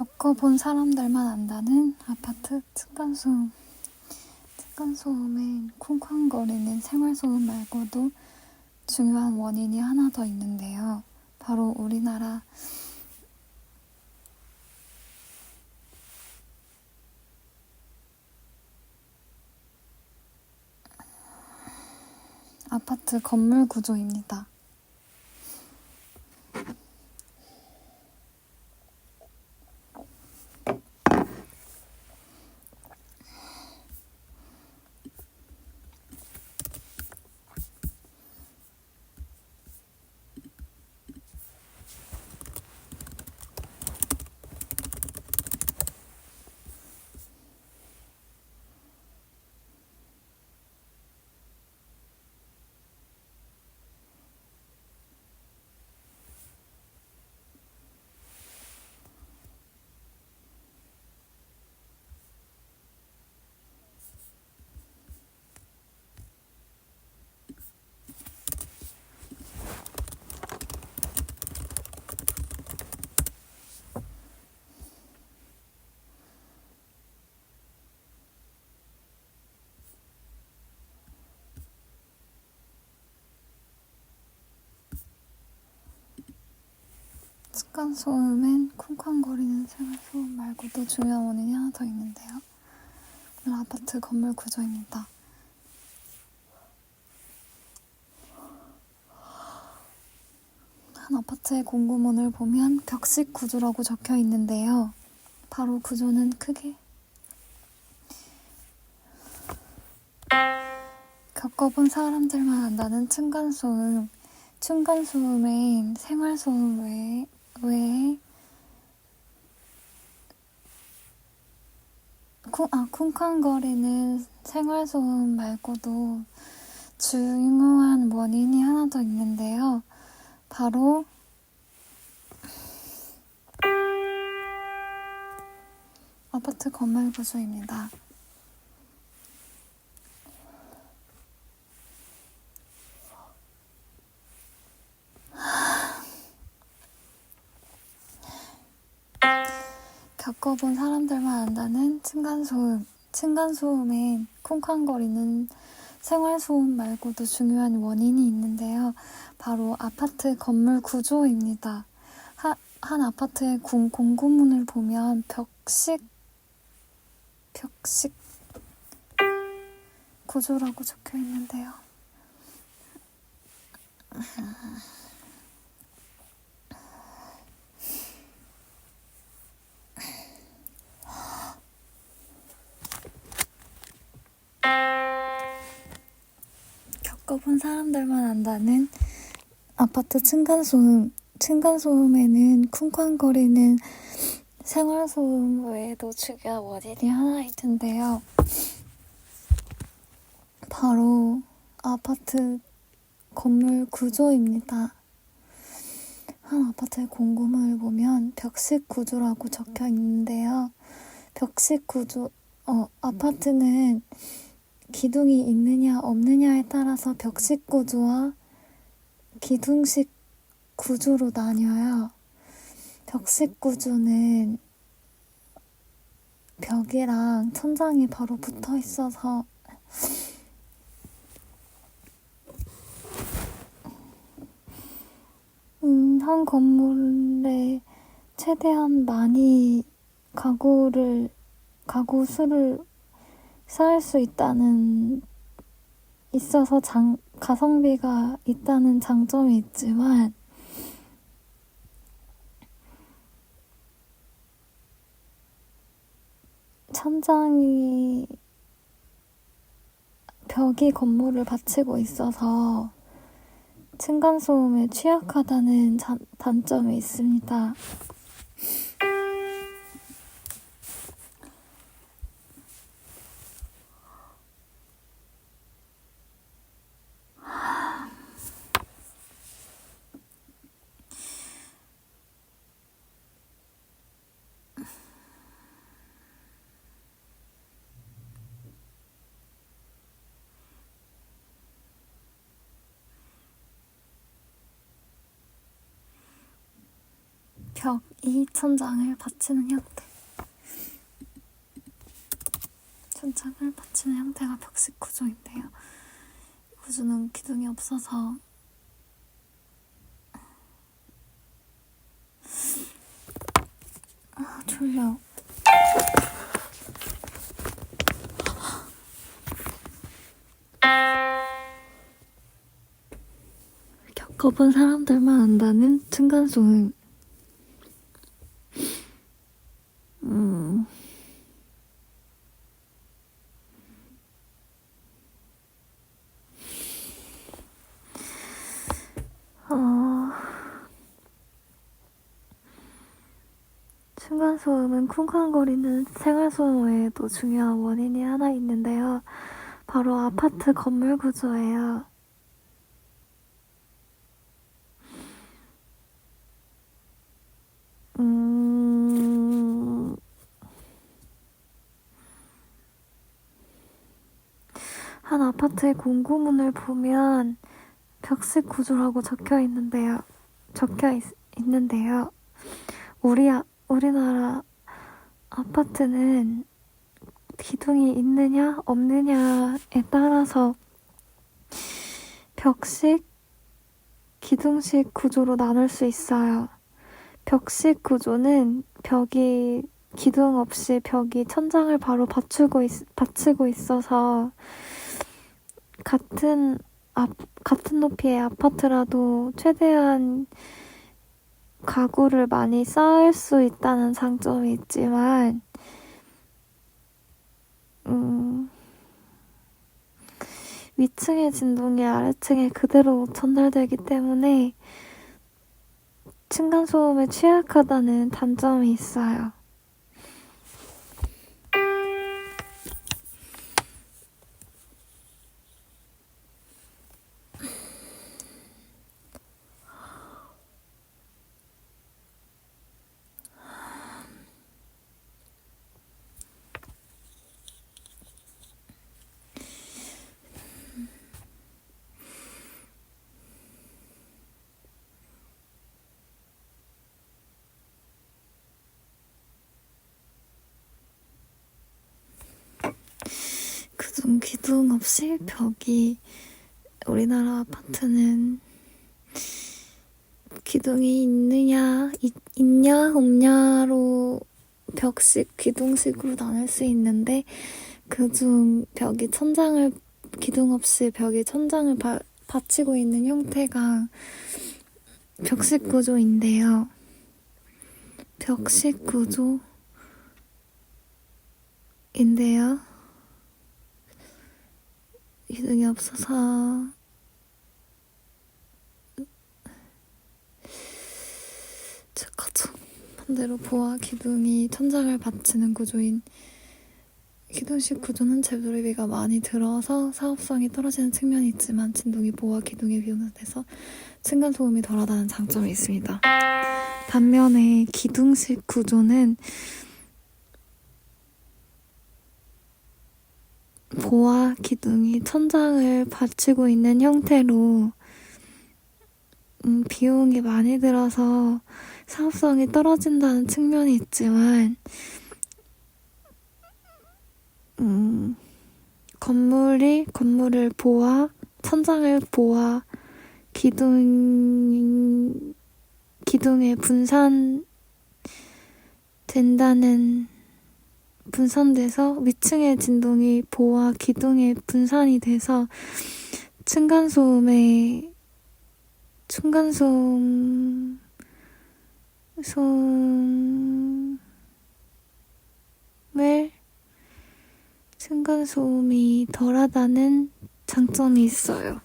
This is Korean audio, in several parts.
겪어본 사람들만 안다는 아파트 층간소음. 층간소음은 쿵쾅거리는 생활소음 말고도 중요한 원인이 하나 더 있는데요. 바로 우리나라 아파트 건물 구조입니다. 층간소음은 쿵쾅거리는 생활소음 말고도 중요한 원인이 하나 더 있는데요. 아파트 건물 구조입니다. 한 아파트의 공고문을 보면 벽식 구조라고 적혀 있는데요. 바로 구조는 크게 겪어본 사람들만 안다는 층간소음. 층간소음엔 생활소음 외에 쿵쾅거리는 생활소음 말고도 중요한 원인이 하나 더 있는데요. 바로 아파트 건물 구조입니다. 겪어본 사람들만 안다는 층간소음. 층간소음엔 쿵쾅거리는 생활소음 말고도 중요한 원인이 있는데요. 바로 아파트 건물 구조입니다. 한 아파트의 공고문을 보면 벽식 구조라고 적혀 있는데요. 겪어본 사람들만 안다는 아파트 층간소음. 층간소음에는 쿵쾅거리는 생활소음 외에도 중요한 원인이 하나 있는데요. 바로 아파트 건물 구조입니다. 한 아파트의 공고문을 보면 벽식 구조라고 적혀 있는데요. 벽식 구조, 아파트는 기둥이 있느냐 없느냐에 따라서 벽식 구조와 기둥식 구조로 나뉘어요. 벽식 구조는 벽이랑 천장이 바로 붙어 있어서 한 건물에 최대한 많이 가구 수를 쌓을 수 있어서 가성비가 있다는 장점이 있지만 벽이 건물을 받치고 있어서 층간소음에 취약하다는 단점이 있습니다. 벽이 천장을 받치는 형태. 천장을 받치는 형태가 벽식 구조인데요. 이 구조는 기둥이 없어서 졸려. 겪어본 사람들만 안다는 층간소음. 층간소음은 쿵쾅거리는 생활소음 외에도 중요한 원인이 하나 있는데요. 바로 아파트 건물 구조예요. 한 아파트의 공고문을 보면 벽식 구조라고 적혀 있는데요. 우리나라 아파트는 기둥이 있느냐 없느냐에 따라서 벽식, 기둥식 구조로 나눌 수 있어요. 벽식 구조는 기둥 없이 벽이 천장을 바로 받치고 있어서 같은 높이의 아파트라도 최대한 가구를 많이 쌓을 수 있다는 장점이 있지만, 위층의 진동이 아래층에 그대로 전달되기 때문에 층간소음에 취약하다는 단점이 있어요. 기둥 없이 벽이, 우리나라 아파트는 기둥이 있냐 없냐로 벽식, 기둥식으로 나눌 수 있는데, 그중 기둥 없이 벽이 천장을 받치고 있는 형태가 벽식 구조인데요. 벽식 구조인데요. 기둥이 없어서 반대로 보아 기둥이 천장을 받치는 구조인 기둥식 구조는 재조립비가 많이 들어서 사업성이 떨어지는 측면이 있지만 진동이 보아 기둥에 비교돼서 층간소음이 덜하다는 장점이 있습니다. 반면에 기둥식 구조는 보아 기둥이 천장을 받치고 있는 형태로 비용이 많이 들어서 사업성이 떨어진다는 측면이 있지만, 건물을 천장을 기둥에 분산돼서 위층의 진동이 기둥에 분산이 돼서 층간소음을 층간소음이 덜하다는 장점이 있어요.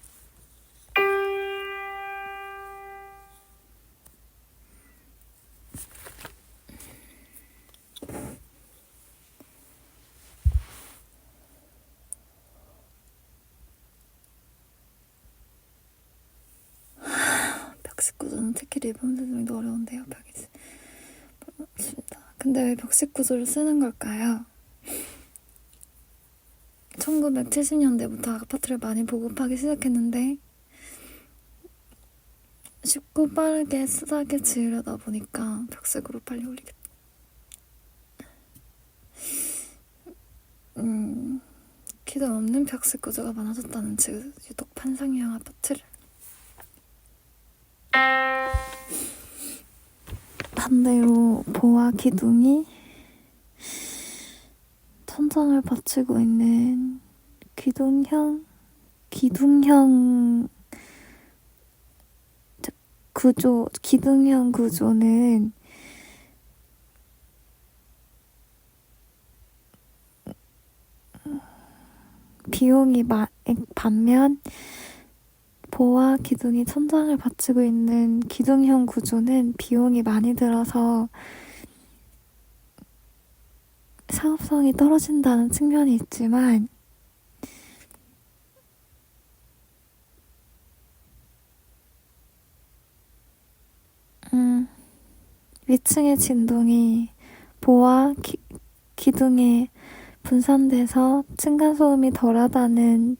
벽식 구조는 특히 리본들이 어려운데요. 근데 왜 벽식 구조를 쓰는 걸까요? 1970년대부터 아파트를 많이 보급하기 시작했는데 쉽고 빠르게 싸게 지으려다 보니까 벽색으로 빨리 올리겠다. 기둥 없는 벽색 구조가 많아졌다는 즉 유독 판상형 아파트를 반대로 보와 기둥이 천장을 받치고 있는 기둥형 기둥형 구조는 반면 보와 기둥이 천장을 받치고 있는 기둥형 구조는 비용이 많이 들어서 사업성이 떨어진다는 측면이 있지만 위층의 진동이 보와 기둥에 분산돼서 층간소음이 덜하다는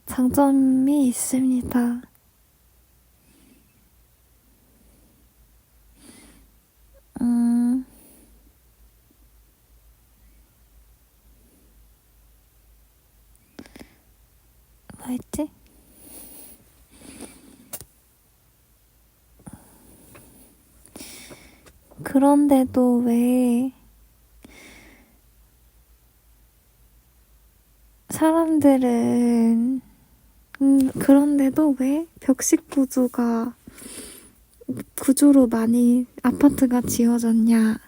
장점이 있습니다. 뭐였지? 그런데도 왜 사람들은 그런데도 왜 벽식 구조로 많이 아파트가 지어졌냐?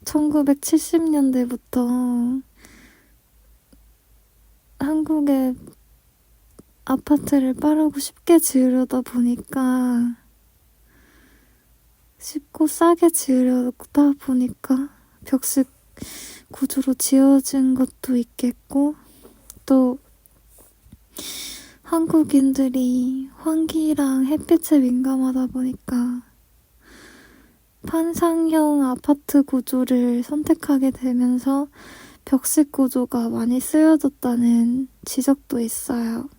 1970년대부터 한국의 아파트를 빠르고 쉽게 지으려다 보니까 쉽고 싸게 지으려다 보니까 벽식 구조로 지어진 것도 있겠고, 또 한국인들이 환기랑 햇빛에 민감하다 보니까 판상형 아파트 구조를 선택하게 되면서 벽식 구조가 많이 쓰여졌다는 지적도 있어요.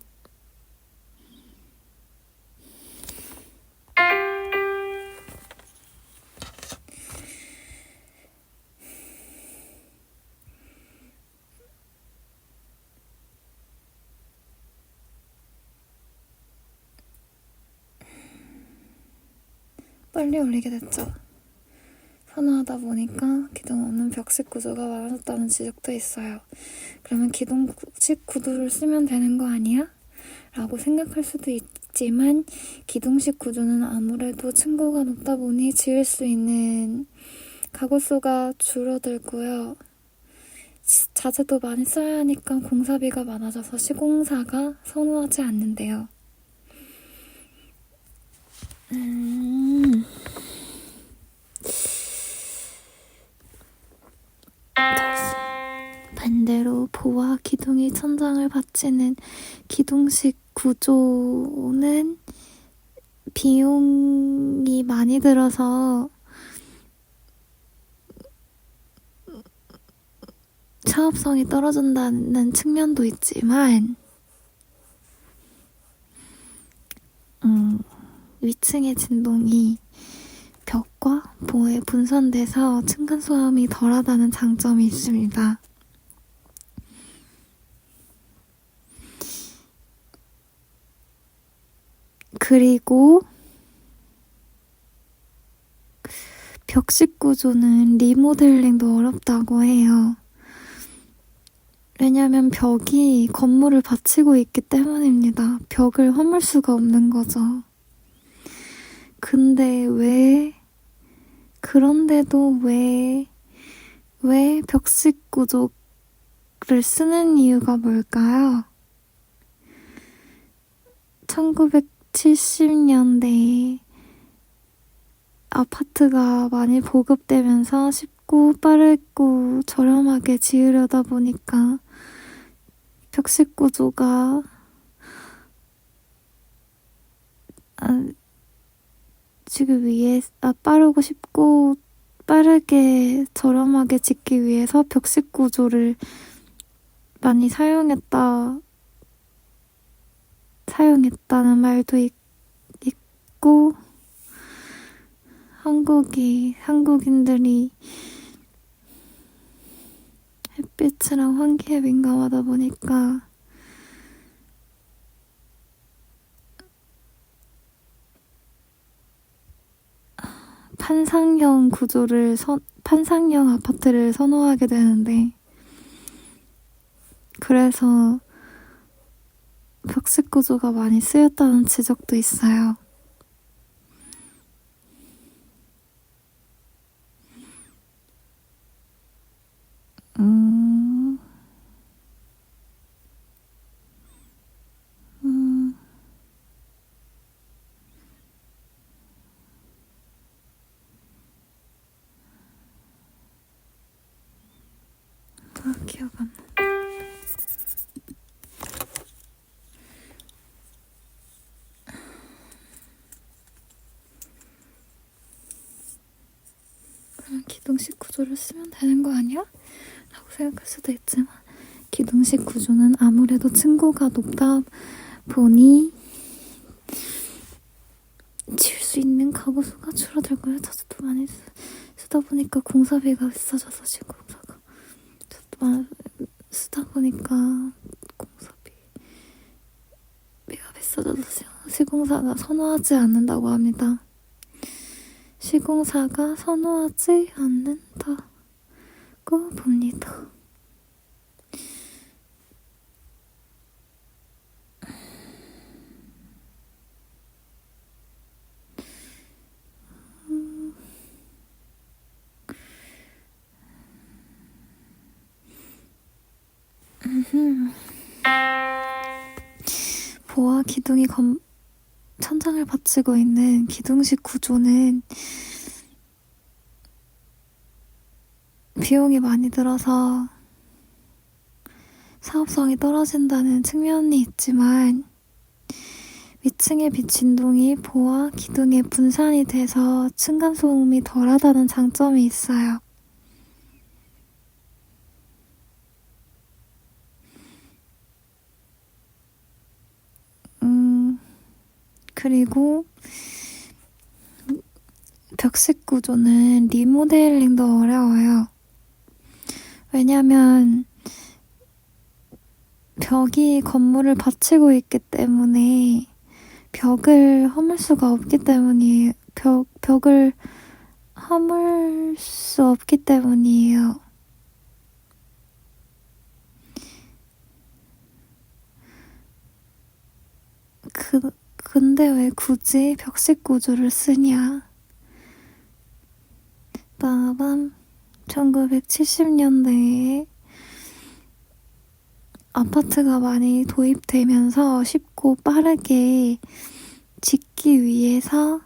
빨리 올리게 됐죠. 선호하다 보니까 기둥 없는 벽식 구조가 많아졌다는 지적도 있어요. 그러면 기둥식 구조를 쓰면 되는 거 아니야? 라고 생각할 수도 있지만 기둥식 구조는 아무래도 층고가 높다 보니 지을 수 있는 가구 수가 줄어들고요. 자재도 많이 써야 하니까 공사비가 많아져서 시공사가 선호하지 않는데요. 반대로 보와 기둥이 천장을 받치는 기둥식 구조는 비용이 많이 들어서 사업성이 떨어진다는 측면도 있지만 위층의 진동이 벽과 보에 분산돼서 층간소음이 덜하다는 장점이 있습니다. 그리고 벽식 구조는 리모델링도 어렵다고 해요. 왜냐면 벽이 건물을 받치고 있기 때문입니다. 벽을 허물 수가 없는 거죠. 그런데도 왜 벽식 구조를 쓰는 이유가 뭘까요? 1970년대에 아파트가 많이 보급되면서 쉽고 빠르고 저렴하게 지으려다 보니까 벽식 구조가 빠르고 쉽고 빠르게 저렴하게 짓기 위해서 벽식 구조를 많이 사용했다는 말도 있고 춥고 한국인들이 햇빛이랑 환기에 민감하다 보니까 판상형 아파트를 선호하게 되는데, 그래서 벽식 구조가 많이 쓰였다는 지적도 있어요. 음, 음, 기억 안 나. 그럼 기둥식 구조를 쓰면 되는 거 아니야? 라고 생각할 수도 있지만, 기둥식 구조는 아무래도 층고가 높다 보니 지을 수 있는 가구 수가 줄어들고요. 자주도 많이 쓰다 보니까 공사비가 비싸져서 시공사가 쓰다 보니까 공사비가 비싸져서 시공사가 선호하지 않는다고 합니다. 시공사가 선호하지 않는다고 봅니다. 보아 기둥이 천장을 받치고 있는 기둥식 구조는 비용이 많이 들어서 사업성이 떨어진다는 측면이 있지만, 위층의 빛 진동이 보아 기둥에 분산이 돼서 층간 소음이 덜하다는 장점이 있어요. 그리고 벽식 구조는 리모델링도 어려워요. 왜냐면 벽이 건물을 받치고 있기 때문에 벽을 허물 수가 없기 때문이에요. 벽을 허물 수 없기 때문이에요. 근데 왜 굳이 벽식 구조를 쓰냐? 빠밤. 1970년대에 아파트가 많이 도입되면서 쉽고 빠르게 짓기 위해서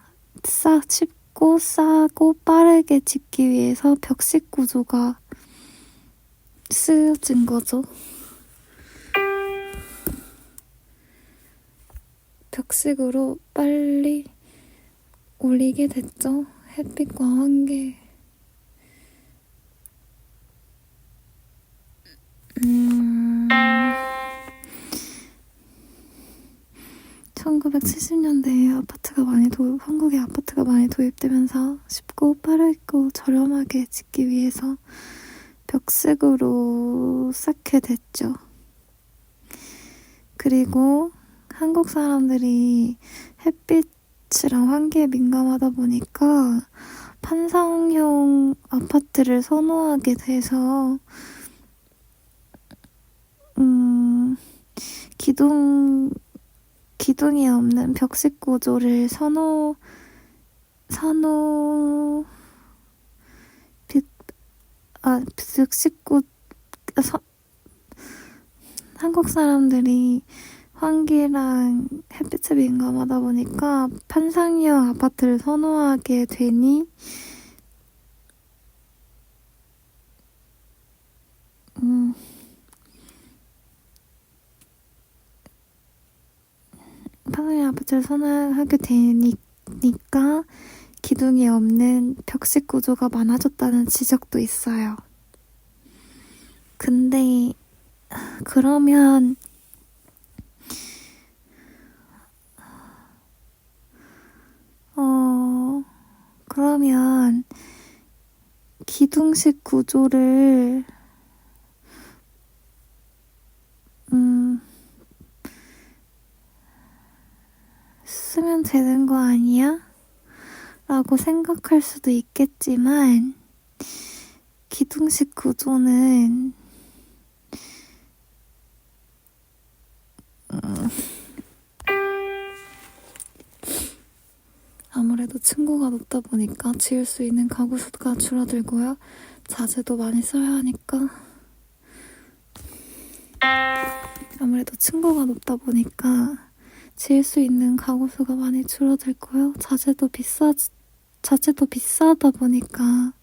쉽고 싸고 빠르게 짓기 위해서 벽식 구조가 쓰여진 거죠. 벽식으로 빨리 올리게 됐죠. 햇빛과 환기. 1970년대에 한국에 아파트가 많이 도입되면서 쉽고 빠르고 저렴하게 짓기 위해서 벽식으로 쌓게 됐죠. 그리고 한국 사람들이 햇빛이랑 환기에 민감하다 보니까 판상형 아파트를 선호하게 돼서 기둥이 없는 벽식 구조를 한국 사람들이 환기랑 햇빛에 민감하다 보니까 판상형 아파트를 선호하게 되니 판상형 아파트를 선호하게 되니까 기둥이 없는 벽식 구조가 많아졌다는 지적도 있어요. 근데 그러면 그러면 기둥식 구조를 쓰면 되는 거 아니야? 라고 생각할 수도 있겠지만 기둥식 구조는 아무래도 층고가 높다 보니까 지을 수 있는 가구 수가 줄어들고요. 자재도 많이 써야 하니까 아무래도 층고가 높다 보니까 지을 수 있는 가구 수가 많이 줄어들고요. 자재도 비싸다 보니까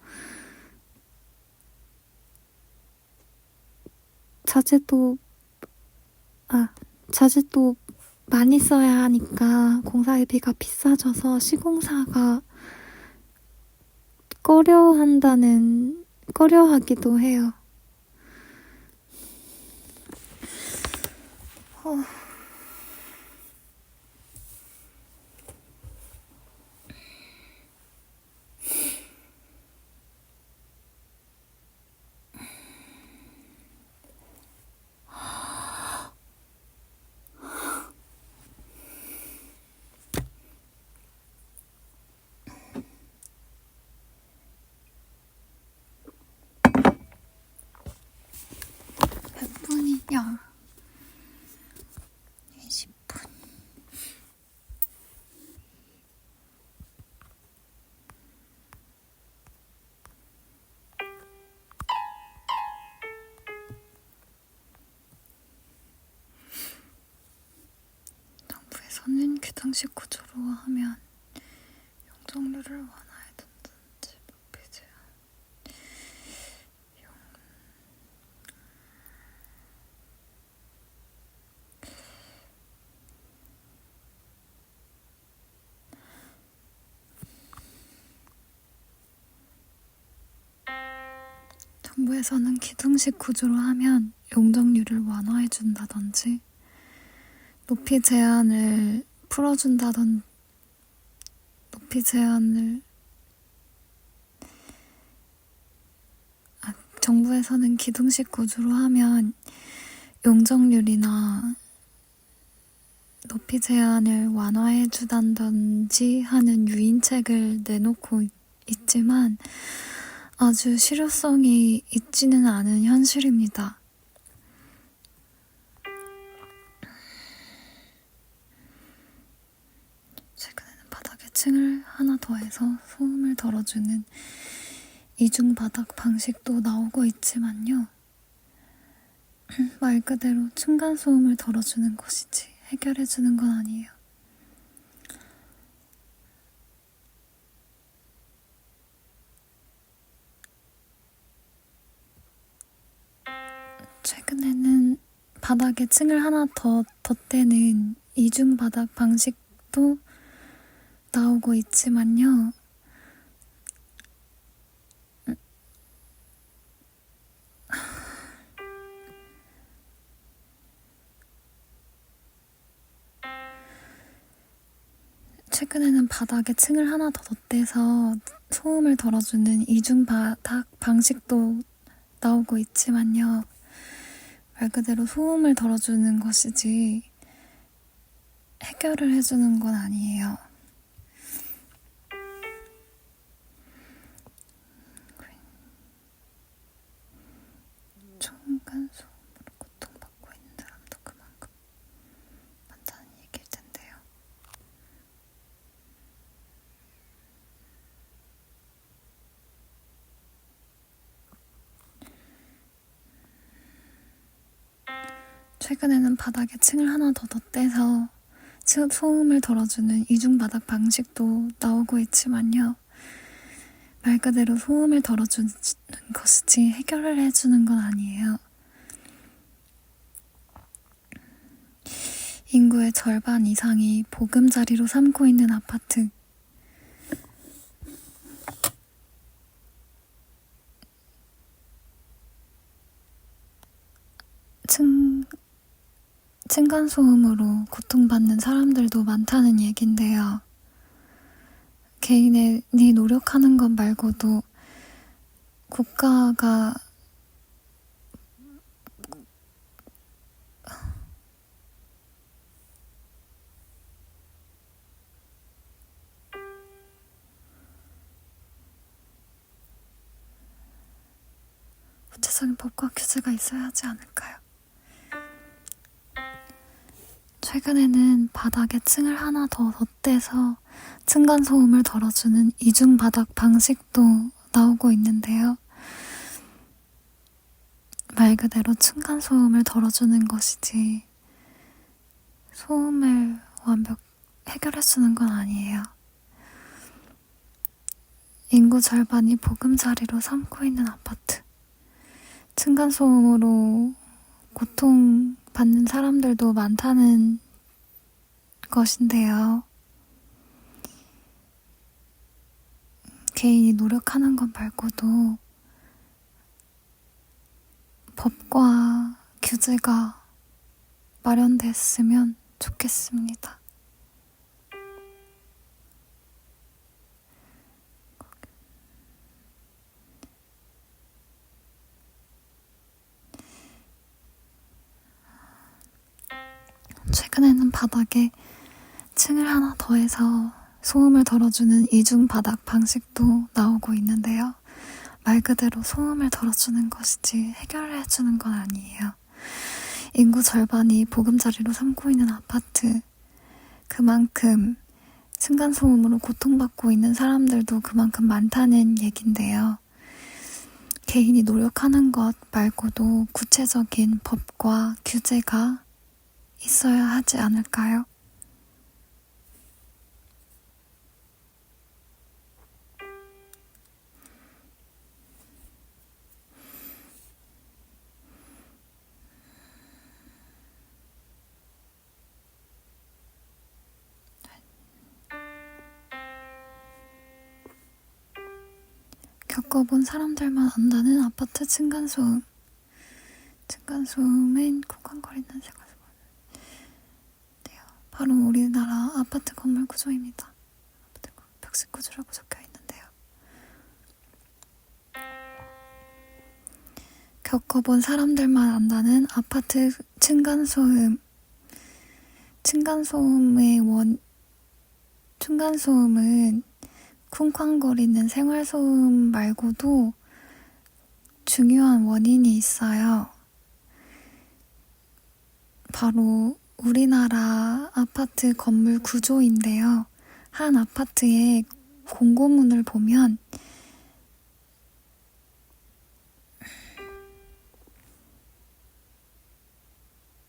자재도 많이 써야 하니까 공사비가 비싸져서 시공사가 꺼려하기도 해요. 몇 분이냐? 20분. 정부에서는 규정식 구조로 하면 용적률을 완화해 둔다든지 부피 제한. 정부에서는 기둥식 구조로 하면 용적률을 완화해 준다든지 높이 제한을 풀어준다든지 정부에서는 기둥식 구조로 하면 용적률이나 높이 제한을 완화해 주단든지 하는 유인책을 내놓고 있지만 아주 실효성이 있지는 않은 현실입니다. 최근에는 바닥에 층을 하나 더해서 소음을 덜어주는 이중바닥 방식도 나오고 있지만요. 말 그대로 층간소음을 덜어주는 것이지 해결해주는 건 아니에요. 최근에는 바닥에 층을 하나 더 덧대는 이중바닥 방식도 나오고 있지만요. 최근에는 바닥에 층을 하나 더 덧대서 소음을 덜어주는 이중바닥 방식도 나오고 있지만요. 말 그대로 소음을 덜어주는 것이지 해결을 해주는 건 아니에요. 층간소음으로 고통받고 있는 사람도 그만큼 많다는 얘기일 텐데요. 최근에는 바닥에 층을 하나 더 덧대서 소음을 덜어주는 이중바닥 방식도 나오고 있지만요. 말 그대로 소음을 덜어주는 것이지 해결을 해주는 건 아니에요. 인구의 절반 이상이 보금자리로 삼고 있는 아파트. 층간소음으로 고통받는 사람들도 많다는 얘긴데요. 개인이 노력하는 것 말고도 국가가 구체적인 법과 규제가 있어야 하지 않을까요? 최근에는 바닥에 층을 하나 더 덧대서 층간소음을 덜어주는 이중바닥 방식도 나오고 있는데요. 말 그대로 층간소음을 덜어주는 것이지 소음을 해결해주는 건 아니에요. 인구 절반이 보금자리로 삼고 있는 아파트. 층간소음으로 고통받는 사람들도 많다는 것인데요. 개인이 노력하는 것 말고도 법과 규제가 마련됐으면 좋겠습니다. 최근에는 바닥에 층을 하나 더해서 소음을 덜어주는 이중바닥 방식도 나오고 있는데요. 말 그대로 소음을 덜어주는 것이지 해결을 해주는 건 아니에요. 인구 절반이 보금자리로 삼고 있는 아파트, 그만큼 층간소음으로 고통받고 있는 사람들도 그만큼 많다는 얘긴데요. 개인이 노력하는 것 말고도 구체적인 법과 규제가 있어야 하지 않을까요? 겪어본 사람들만 안다는 아파트 층간소음. 층간소음은 쿵쾅거리는 생활소음. 바로 우리나라 아파트 건물 구조입니다. 아파트 벽식 구조라고 적혀 있는데요. 겪어본 사람들만 안다는 아파트 층간소음. 층간소음은 쿵쾅거리는 생활소음 말고도 중요한 원인이 있어요. 바로 우리나라 아파트 건물 구조인데요. 한 아파트의 공고문을 보면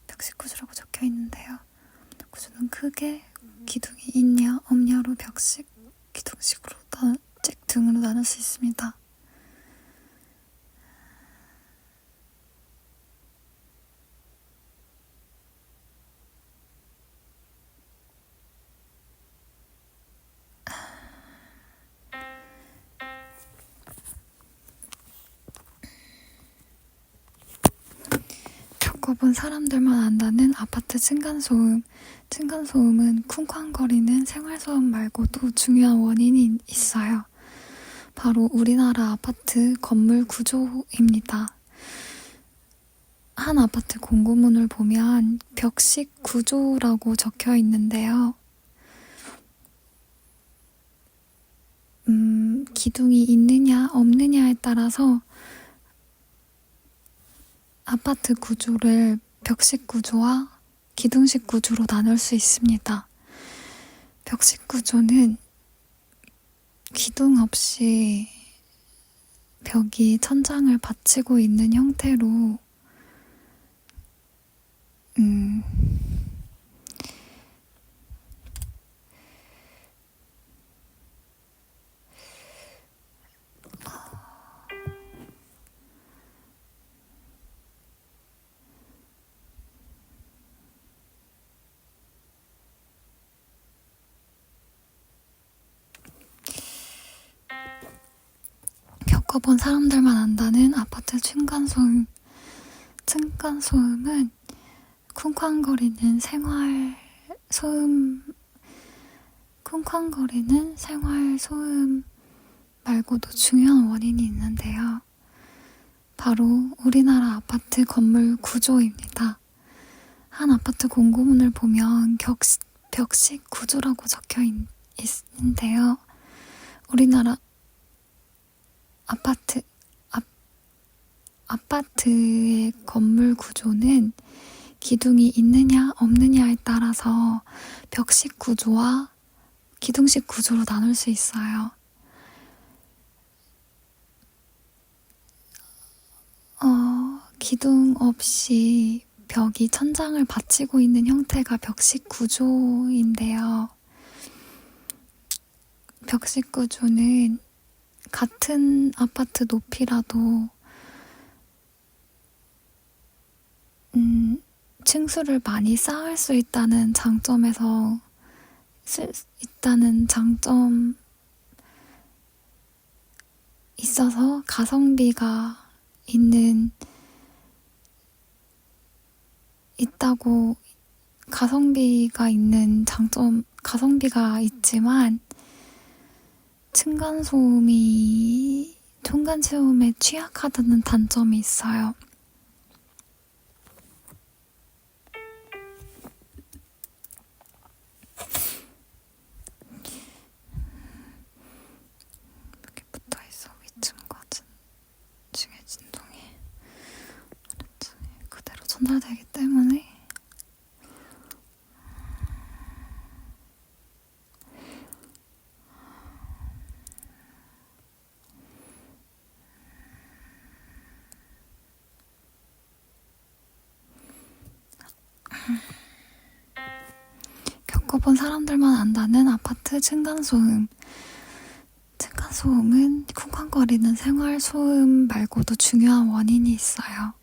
벽식 구조라고 적혀 있는데요. 구조는 크게 기둥이 있냐 없냐로 벽식, 기둥식으로 등으로 나눌 수 있습니다. 겪어본 사람들만 안다는 아파트 층간소음. 층간소음은 쿵쾅거리는 생활소음 말고도 중요한 원인이 있어요. 바로 우리나라 아파트 건물 구조입니다. 한 아파트 공고문을 보면 벽식 구조라고 적혀 있는데요. 기둥이 있느냐 없느냐에 따라서 아파트 구조를 벽식 구조와 기둥식 구조로 나눌 수 있습니다. 벽식 구조는 기둥 없이 벽이 천장을 받치고 있는 형태로 겪어본 사람들만 안다는 아파트 층간소음. 층간소음은 쿵쾅거리는 생활 소음 쿵쾅거리는 생활 소음 말고도 중요한 원인이 있는데요. 바로 우리나라 아파트 건물 구조입니다. 한 아파트 공고문을 보면 벽식 구조라고 적혀 있는데요. 우리나라 아파트의 건물 구조는 기둥이 있느냐 없느냐에 따라서 벽식 구조와 기둥식 구조로 나눌 수 있어요. 기둥 없이 벽이 천장을 받치고 있는 형태가 벽식 구조인데요. 벽식 구조는 같은 아파트 높이라도 층수를 많이 쌓을 수 있다는 장점이 있어서 가성비가 있지만 층간소음에 취약하다는 단점이 있어요. 이렇게 붙어있어. 위층과 층의 진동이 아래층에 그대로 전달되기 때문에 겪어본 사람들만 안다는 아파트 층간소음. 층간소음은 쿵쾅거리는 생활소음 말고도 중요한 원인이 있어요.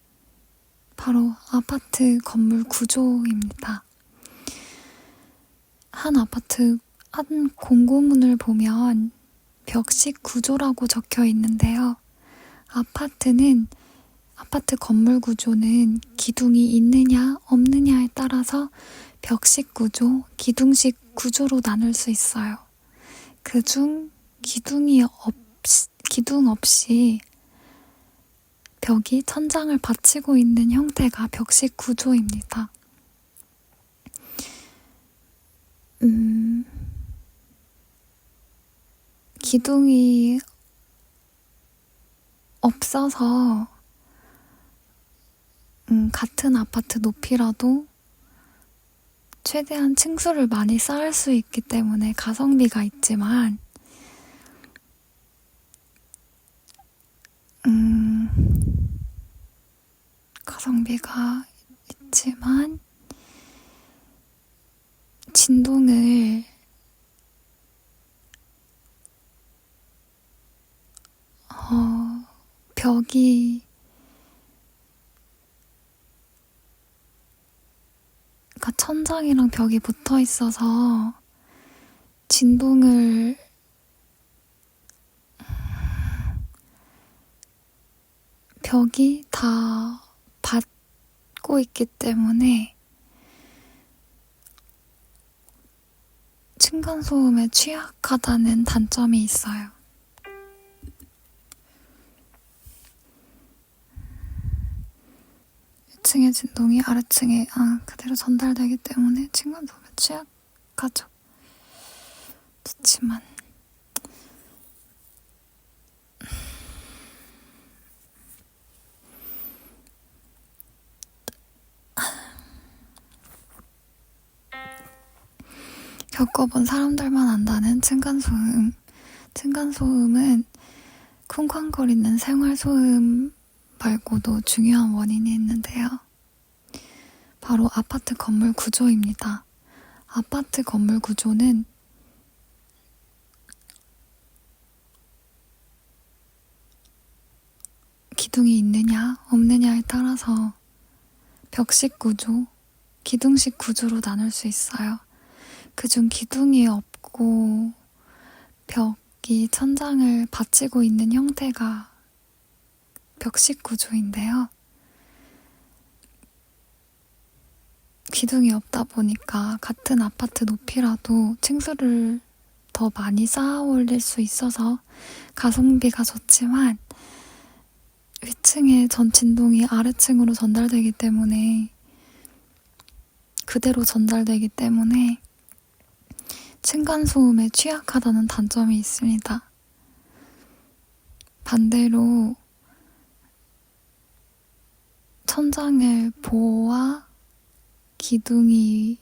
바로 아파트 건물 구조입니다. 한 공고문을 보면 벽식 구조라고 적혀 있는데요. 아파트 건물 구조는 기둥이 있느냐 없느냐에 따라서 벽식 구조, 기둥식 구조로 나눌 수 있어요. 그중 기둥 없이 벽이 천장을 받치고 있는 형태가 벽식 구조입니다. 기둥이 없어서 같은 아파트 높이라도 최대한 층수를 많이 쌓을 수 있기 때문에 가성비가 있지만 진동을 천장이랑 벽이 붙어 있어서 진동을 벽이 다 받고 있기 때문에 층간소음에 취약하다는 단점이 있어요. 위층의 진동이 아래층에 그대로 전달되기 때문에 층간소음에 취약하죠. 좋지만 겪어본 사람들만 안다는 층간소음. 층간소음은 쿵쾅거리는 생활소음 말고도 중요한 원인이 있는데요. 바로 아파트 건물 구조입니다. 아파트 건물 구조는 기둥이 있느냐 없느냐에 따라서 벽식 구조, 기둥식 구조로 나눌 수 있어요. 그중 기둥이 없고 벽이 천장을 받치고 있는 형태가 벽식 구조인데요. 기둥이 없다 보니까 같은 아파트 높이라도 층수를 더 많이 쌓아 올릴 수 있어서 가성비가 좋지만 위층의 전 진동이 아래층으로 전달되기 때문에 그대로 전달되기 때문에 층간소음에 취약하다는 단점이 있습니다. 반대로 천장을 보호와 기둥이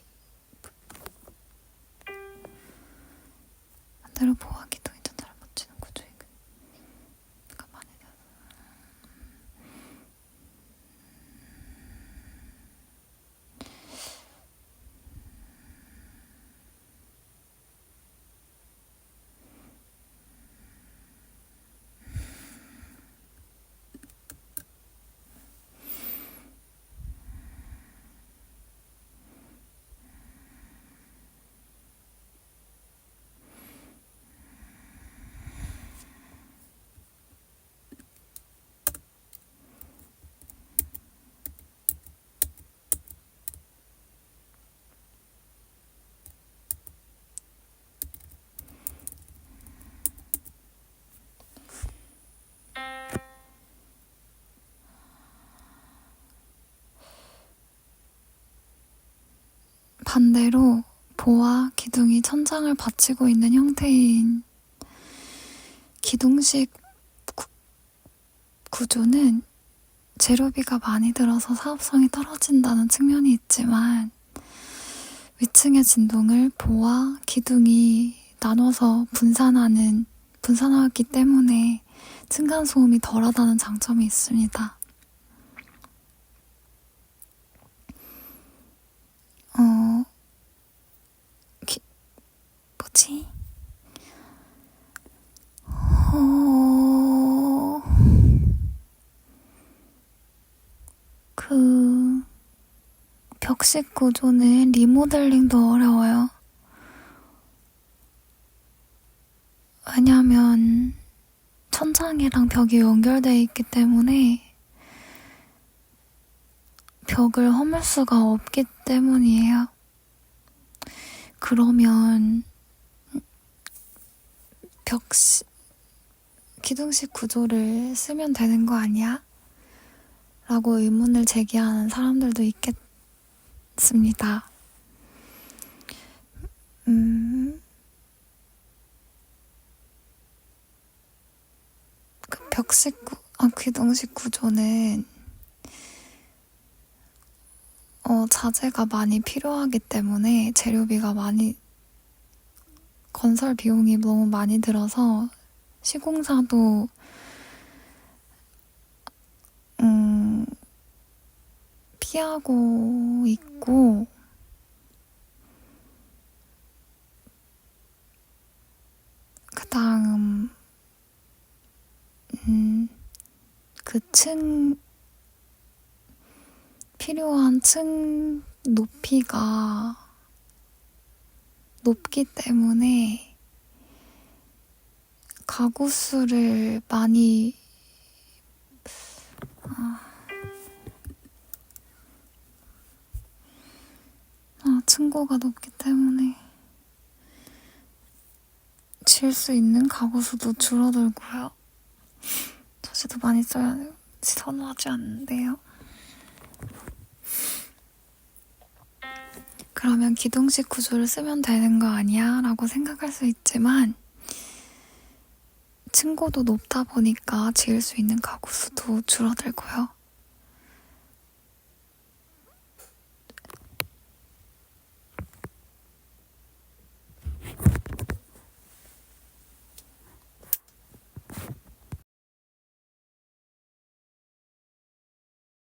천장을 받치는 구조이가 많이 돼서 반대로 보와 기둥이 천장을 받치고 있는 형태인 기둥식 구조는 재료비가 많이 들어서 사업성이 떨어진다는 측면이 있지만 위층의 진동을 보와 기둥이 나눠서 분산하기 때문에 층간소음이 덜하다는 장점이 있습니다. 벽식 구조는 리모델링도 어려워요. 왜냐면 천장이랑 벽이 연결되어 있기 때문에 벽을 허물 수가 없기 때문이에요. 그러면 기둥식 구조를 쓰면 되는 거 아니야? 라고 의문을 제기하는 사람들도 있겠습니다. 기둥식 구조는 자재가 많이 필요하기 때문에 재료비가 건설 비용이 너무 많이 들어서 시공사도 피하고 있고 그다음 필요한 층 높이가 높기 때문에 가구 수를 많이 층고가 높기 때문에 지을 수 있는 가구 수도 줄어들고요. 자재도 많이 써야지 선호하지 않는데요. 그러면 기둥식 구조를 쓰면 되는 거 아니야? 라고 생각할 수 있지만 층고도 높다 보니까 지을 수 있는 가구 수도 줄어들고요.